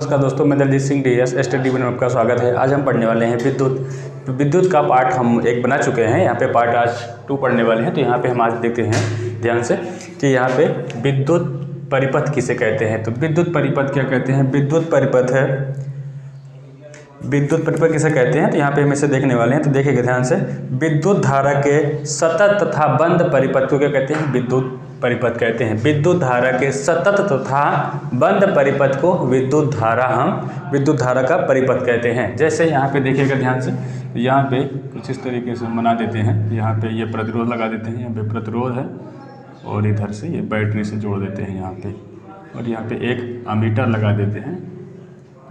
नमस्कार दोस्तों, मैं दलजीत सिंह DS स्टडी में आपका स्वागत है। आज हम पढ़ने वाले हैं विद्युत का पार्ट हम एक बना चुके हैं। यहाँ पे पार्ट आज 2 पढ़ने वाले हैं। तो यहाँ पे हम आज देखते हैं ध्यान से कि यहाँ पे विद्युत परिपथ किसे कहते हैं। तो विद्युत परिपथ क्या कहते हैं? विद्युत परिपथ किसे कहते हैं? तो यहाँ पे हम इसे देखने वाले हैं। तो देखिएगा ध्यान से, विद्युत धारा के सतत तथा बंद परिपथ को क्या कहते हैं? विद्युत परिपथ कहते हैं। विद्युत धारा के सतत तथा बंद परिपथ को विद्युत धारा का परिपथ कहते हैं। जैसे यहाँ पे देखिएगा ध्यान से, यहाँ पे कुछ इस तरीके से बना देते हैं। यहाँ पे ये प्रतिरोध लगा देते हैं, यहाँ पे प्रतिरोध है और इधर से ये बैटरी से जोड़ देते हैं यहाँ पे, और यहाँ पे एक अमीटर लगा देते हैं,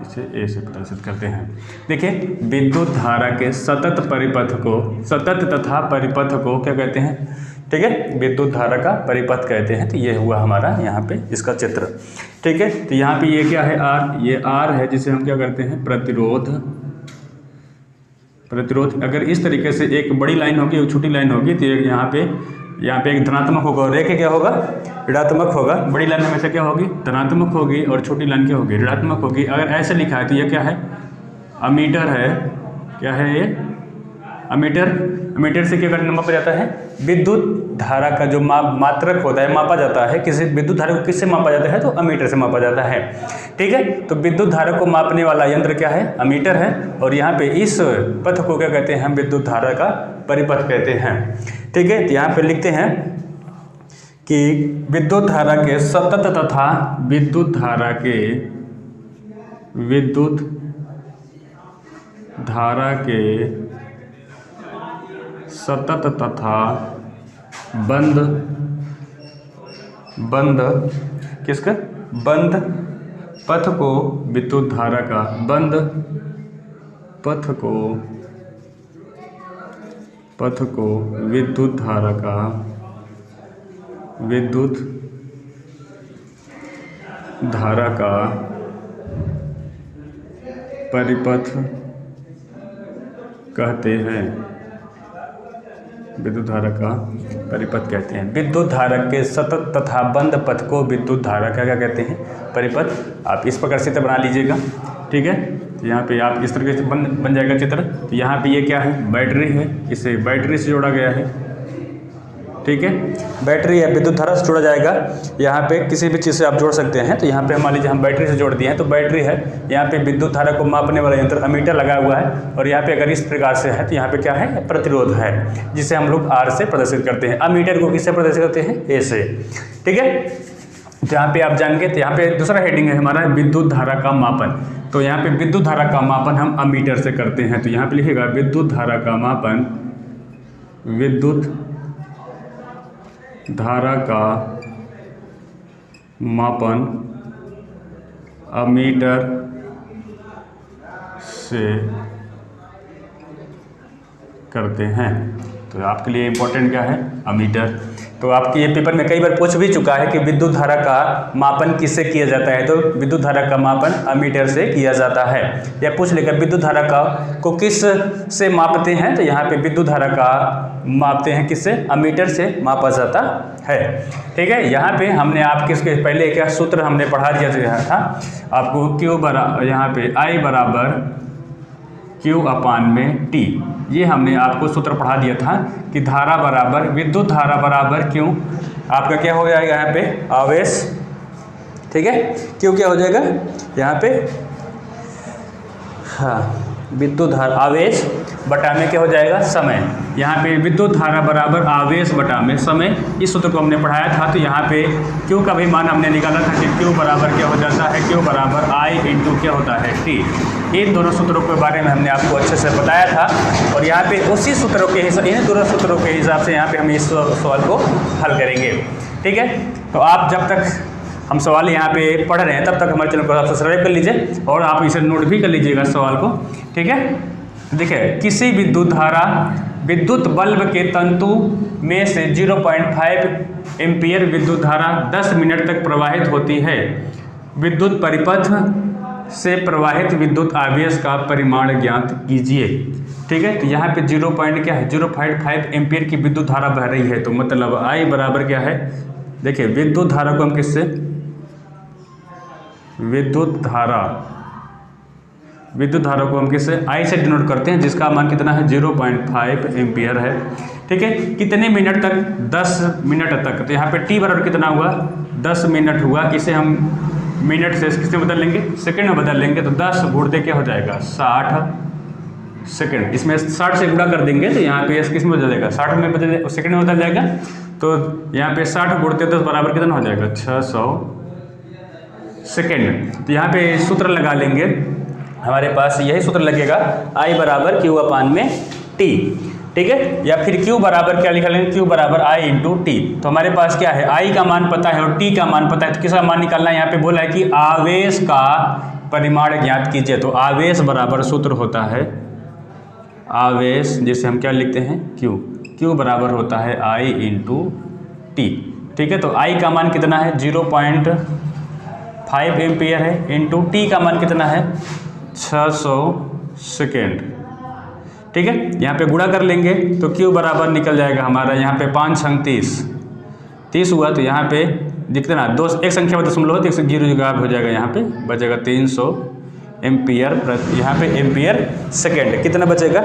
इसे ए से प्रदर्शित करते हैं। देखिए, विद्युत धारा के सतत तथा परिपथ को क्या कहते हैं? ठीक है, विद्युत धारा का परिपथ कहते हैं। तो ये हुआ हमारा यहाँ पे इसका चित्र। ठीक है, तो यहाँ पे ये क्या है? R, ये R है जिसे हम क्या करते हैं? प्रतिरोध। अगर इस तरीके से एक बड़ी लाइन होगी और छोटी लाइन होगी तो यहाँ पे एक धनात्मक होगा और एक क्या होगा? ऋणात्मक होगा। बड़ी लाइन में से क्या होगी? धनात्मक होगी और छोटी लाइन क्या होगी? ऋणात्मक होगी। अगर ऐसे लिखा है तो ये क्या है? अमीटर है। क्या है ये? अमीटर से क्या करना मापा जाता है? विद्युत धारा का जो मात्रक होता है मापा जाता है। किसी विद्युत धारा को किससे मापा जाता है? तो अमीटर से मापा जाता है। ठीक है, तो विद्युत धारा को मापने वाला यंत्र क्या है? अमीटर है। और यहाँ पे इस पथ को क्या कहते हैं? हम विद्युत धारा का परिपथ कहते हैं। ठीक है, तो यहाँ पे लिखते हैं कि विद्युत धारा के सतत तथा विद्युत धारा के सतत तथा बंद पथ को विद्युत धारा का विद्युत धारा का परिपथ कहते हैं। विद्युत धारा का परिपथ कहते हैं। विद्युत धारा के सतत तथा बंद पथ को विद्युत धारा का क्या कहते हैं? परिपथ। आप इस प्रकार से चित्र बना लीजिएगा। ठीक है, तो यहाँ पे आप इस तरीके से बन जाएगा चित्र। तो यहाँ पे ये क्या है? बैटरी है, इसे बैटरी से जोड़ा गया है। ठीक है, बैटरी है, विद्युत धारा से जोड़ा जाएगा। यहाँ पे किसी भी चीज़ से आप जोड़ सकते हैं। तो यहाँ पे मान लीजिए हम बैटरी से जोड़ दिए हैं, तो बैटरी है, यहाँ पे विद्युत धारा को मापने वाला यंत्र अमीटर लगा हुआ है, और यहाँ पे अगर इस प्रकार से है तो यहाँ पे क्या है? प्रतिरोध है, जिसे हम लोग R से प्रदर्शित करते हैं। अमीटर को किससे प्रदर्शित करते हैं? A से। ठीक है, तो यहाँ पे आप जानेंगे। तो यहाँ पे दूसरा हेडिंग है हमारा विद्युत धारा का मापन। तो यहाँ पे विद्युत धारा का मापन हम अमीटर से करते हैं। तो यहाँ पे लिखिएगा विद्युत धारा का मापन अमीटर से करते हैं। तो आपके लिए इम्पोर्टेंट क्या है? अमीटर। तो आपके ये पेपर में कई बार पूछ भी चुका है कि विद्युत धारा का मापन किससे किया जाता है। तो विद्युत धारा का मापन अमीटर से किया जाता है। या पूछ लेकर विद्युत धारा को किस से मापते हैं? तो यहाँ पे विद्युत धारा का मापते हैं किससे? अमीटर से मापा जाता है। ठीक है, यहाँ पे हमने आपके इसके पहले क्या सूत्र हमने पढ़ा दिया था आपको। यहाँ पे I बराबर Q/T, ये हमने आपको सूत्र पढ़ा दिया था कि धारा बराबर विद्युत धारा बराबर Q, आपका क्या हो जाएगा यहाँ पे? आवेश। ठीक है, Q क्या हो जाएगा यहाँ पे? हाँ, विद्युत धारा आवेश बटा में क्या हो जाएगा? समय। यहाँ पे विद्युत धारा बराबर आवेश बटा में समय, इस सूत्र को हमने पढ़ाया था। तो यहाँ पे Q का भी मान हमने निकाला था कि Q बराबर क्या हो जाता है? Q बराबर I इंटू क्या होता है? T। इन दोनों सूत्रों के बारे में हमने आपको अच्छे से बताया था, और यहाँ पे उसी सूत्रों के हिसाब, इन दोनों सूत्रों के हिसाब से यहाँ पे हम इस सवाल को हल करेंगे। ठीक है, तो आप जब तक हम सवाल यहाँ पे पढ़ रहे हैं तब तक हमारे चैनल को आप सब्सक्राइब कर लीजिए, और आप इसे नोट भी कर लीजिएगा सवाल को। ठीक है, देखिए, किसी विद्युत बल्ब के तंतु में से 0.5 एम्पीयर विद्युत धारा 10 मिनट तक प्रवाहित होती है। विद्युत परिपथ से प्रवाहित विद्युत आवेश का परिमाण ज्ञात कीजिए। ठीक है, तो यहाँ पे 0.5 एम्पीयर की विद्युत धारा बह रही है। तो मतलब I बराबर क्या है? देखिए, विद्युत धारा को हम किससे, विद्युत धारा विद्युत धारा को हम किससे I से डिनोट करते हैं, जिसका मान कितना है 0.5 एम्पियर है। ठीक है, कितने मिनट तक, 10 मिनट तक। तो यहाँ पे t बराबर कितना हुआ 10 मिनट हुआ। इसे हम मिनट से किसमें बदल लेंगे, सेकंड में बदल लेंगे। तो 10 गुणते क्या हो जाएगा 60 सेकंड। इसमें 60 से गुणा कर देंगे तो यहाँ पे किस में बदल जाएगा 60 में बदल, सेकंड में बदल जाएगा। तो यहाँ पे 60 गुणते 10 बराबर कितना हो जाएगा 600 सेकेंड। तो यहाँ पे सूत्र लगा लेंगे, हमारे पास यही सूत्र लगेगा I बराबर Q अपान में T। ठीक है, या फिर Q बराबर क्या लिखा लेंगे, Q बराबर I इंटू टी। तो हमारे पास क्या है, I का मान पता है और T का मान पता है। तो किसका मान निकालना है, यहाँ पे बोला है कि आवेश का परिमाण ज्ञात कीजिए। तो आवेश बराबर सूत्र होता है आवेश, जिसे हम क्या लिखते हैं Q बराबर होता है I इंटू टी। ठीक है, तो I का मान कितना है 0.5 एम्पियर है, इंटू टी का मान कितना है 600 सेकेंड। ठीक है, यहाँ पे गुणा कर लेंगे तो Q बराबर निकल जाएगा हमारा, यहाँ पे 5 छंग 30 हुआ। तो यहाँ पे दिखते ना एक संख्या में दशमलव हो तो 0 जगह हो जाएगा, यहाँ पे बचेगा 300 एम्पियर यहाँ पे एम्पियर सेकेंड। कितना बचेगा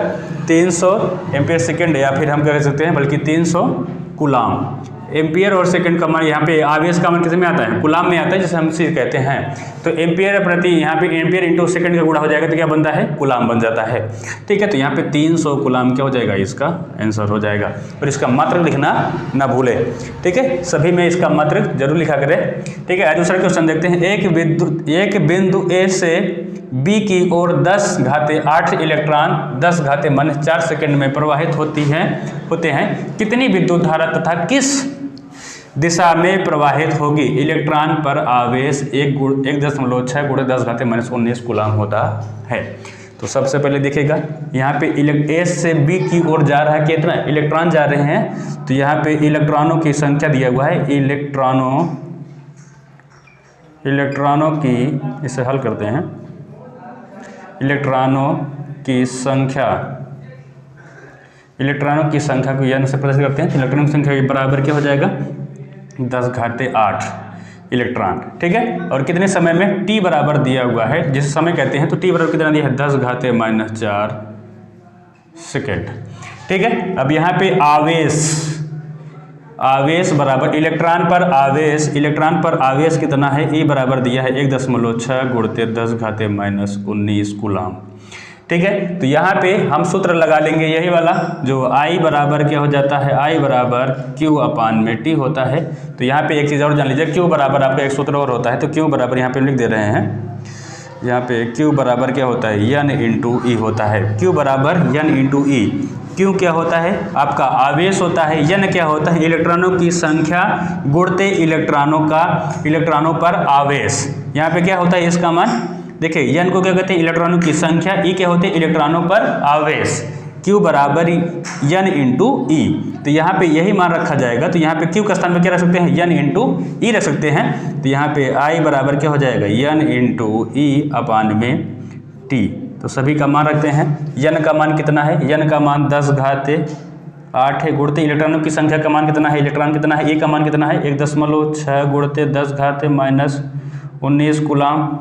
300 एम्पियर सेकेंड, या फिर हम कह सकते हैं बल्कि 300 कूलाम। एम्पियर और सेकंड का मान, यहाँ पे आवेश का मान किस में आता है, कूलाम में आता है, जिसे हम सी कहते हैं। तो एम्पियर प्रति, यहाँ पे एम्पियर इंटू सेकंड का गुणा हो जाएगा तो क्या बनता है, कूलाम बन जाता है। ठीक है, तो यहाँ पे 300 कूलाम क्या हो जाएगा, इसका आंसर हो जाएगा। और इसका मात्रक लिखना ना भूले। ठीक है, सभी में इसका मात्रक जरूर लिखा करें। ठीक है, दूसरा क्वेश्चन देखते हैं। एक बिंदु ए से बी की ओर 10⁸ इलेक्ट्रॉन 10⁻⁴ सेकंड में प्रवाहित होते हैं। कितनी विद्युत धारा तथा किस दिशा में प्रवाहित होगी। इलेक्ट्रॉन पर आवेश 1.6 × 10⁻⁻19 कूलाम होता है। तो सबसे पहले देखिएगा, यहाँ पे ए से बी की ओर जा रहा है, कितना इलेक्ट्रॉन जा रहे हैं। तो यहाँ पे इलेक्ट्रॉनों की संख्या दिया हुआ है, इलेक्ट्रॉनों की, इसे हल करते हैं, इलेक्ट्रॉनों की संख्या को n से प्रदर्शित करते हैं। तो इलेक्ट्रॉनों की संख्या के बराबर क्या हो जाएगा 10⁸ इलेक्ट्रॉन। ठीक है, और कितने समय में, t बराबर दिया हुआ है, जिस समय कहते हैं। तो t बराबर कितना दिया है 10⁻⁴ सेकेंड। ठीक है, अब यहाँ पे आवेश बराबर इलेक्ट्रॉन पर आवेश कितना है, E बराबर दिया है 1.6 × 10⁻⁻19 कूलाम। ठीक है, तो यहाँ पे हम सूत्र लगा लेंगे यही वाला, जो I बराबर क्या हो जाता है, I बराबर Q अपान में T होता है। तो यहाँ पे एक चीज़ और जान लीजिए, Q बराबर आपका एक सूत्र और होता है। तो Q बराबर यहाँ पे लिख दे रहे हैं, यहाँ पे Q बराबर क्या होता है, N इंटू E होता है। Q बराबर N इंटू E। Q क्या होता है, आपका आवेश होता है। N क्या होता है, इलेक्ट्रॉनों की संख्या गुणते इलेक्ट्रॉनों पर आवेश। यहाँ पे क्या होता है, इसका मान देखिए, N को क्या कहते हैं, इलेक्ट्रॉनों की संख्या, E क्या होते हैं, इलेक्ट्रॉनों पर आवेश। Q बराबर N इंटू E। तो यहाँ पे यही मान रखा जाएगा। तो यहाँ पे Q का स्थान पे क्या रख सकते हैं, N इंटू E रख सकते हैं। तो यहाँ पे I बराबर क्या हो जाएगा, N इंटू E अपान में T। तो सभी का मान रखते हैं। N का मान कितना है, N का मान 10⁸ है, गुणते इलेक्ट्रॉनों की संख्या का मान कितना है, इलेक्ट्रॉन कितना है, E का मान कितना है 1.6 × 10⁻⁻19 कूलाम।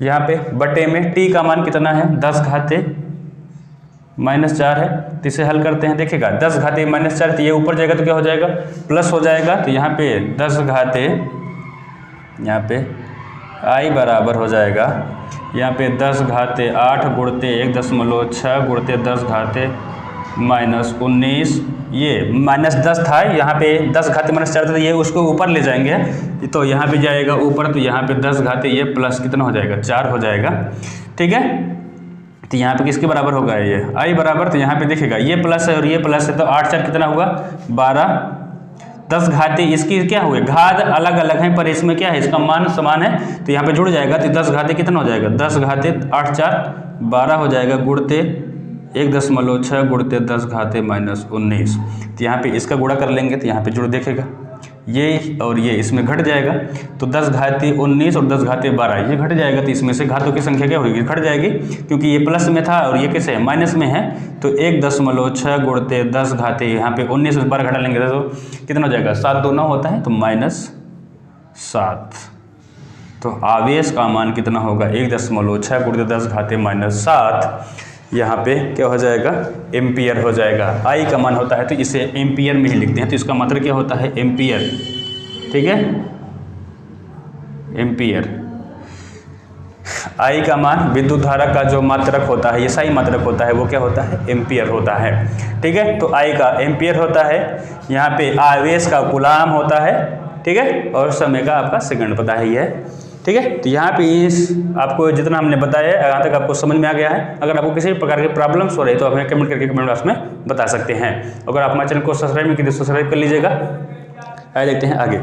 यहाँ पे बटे में T का मान कितना है 10⁻⁻4 है। तो इसे हल करते हैं, देखिएगा 10⁻⁻4, तो ये ऊपर जाएगा तो क्या हो जाएगा, प्लस हो जाएगा। तो यहाँ पे 10⁻, यहाँ पे I बराबर हो जाएगा, यहाँ पे 10⁸ गुणते 1.6 × 10⁻⁻19, ये -10 था, यहाँ पे 10⁻⁻4 था, ये उसको ऊपर ले जाएंगे तो यहाँ पे जाएगा ऊपर। तो यहाँ पे 10⁻, ये प्लस कितना हो जाएगा 4 हो जाएगा। ठीक है, तो यहाँ पे किसके बराबर होगा, ये I बराबर। तो यहाँ पे देखिएगा, ये प्लस है और ये प्लस है, तो 8 4 कितना हुआ 12। 10⁻, इसकी क्या हुए, घात अलग अलग है पर इसमें क्या है, इसका मान समान है। तो यहाँ पे जुड़ जाएगा। तो 10⁻ कितना हो जाएगा, 10⁻, 8 4 12 हो जाएगा, गुणते 1.6 × 10⁻⁻19। तो यहाँ पे इसका गुणा कर लेंगे तो यहाँ पे जुड़ देखेगा, ये और ये इसमें घट जाएगा। तो 10⁻19 और 10⁻12 ये घट जाएगा। तो इसमें से घातों की संख्या क्या होगी, घट जाएगी, क्योंकि ये प्लस में था और ये कैसे है, माइनस में है। तो 1.6 × 10⁻, यहाँ पे 19 से 12 घटा लेंगे तो कितना हो जाएगा, 7 2 9 होता है, तो -7। तो आवेश का मान कितना होगा 1.6 × 10⁻⁷ यहाँ पे क्या हो जाएगा एम्पियर हो जाएगा। आई का मान होता है तो इसे एम्पियर में ही लिखते हैं, तो इसका मतलब क्या होता है एम्पियर, ठीक है, एम्पियर। आई का मान विद्युत धारा का जो मात्रक होता है, ये SI मात्रक होता है, वो क्या होता है एम्पियर होता है, ठीक है। तो आई का एम्पियर होता है, यहाँ पे आवेश का कूलाम होता है, ठीक है, और समय का आपका सेकंड पता है ये, ठीक है। तो यहाँ पे इस आपको जितना हमने बताया यहाँ तक आपको समझ में आ गया है। अगर आपको किसी भी प्रकार के प्रॉब्लम्स हो रहे तो आप हमें कमेंट करके कमेंट बॉक्स में बता सकते हैं। अगर आप हमारे चैनल को सब्सक्राइब नहीं किए तो सब्सक्राइब कर लीजिएगा। आइए देखते हैं आगे।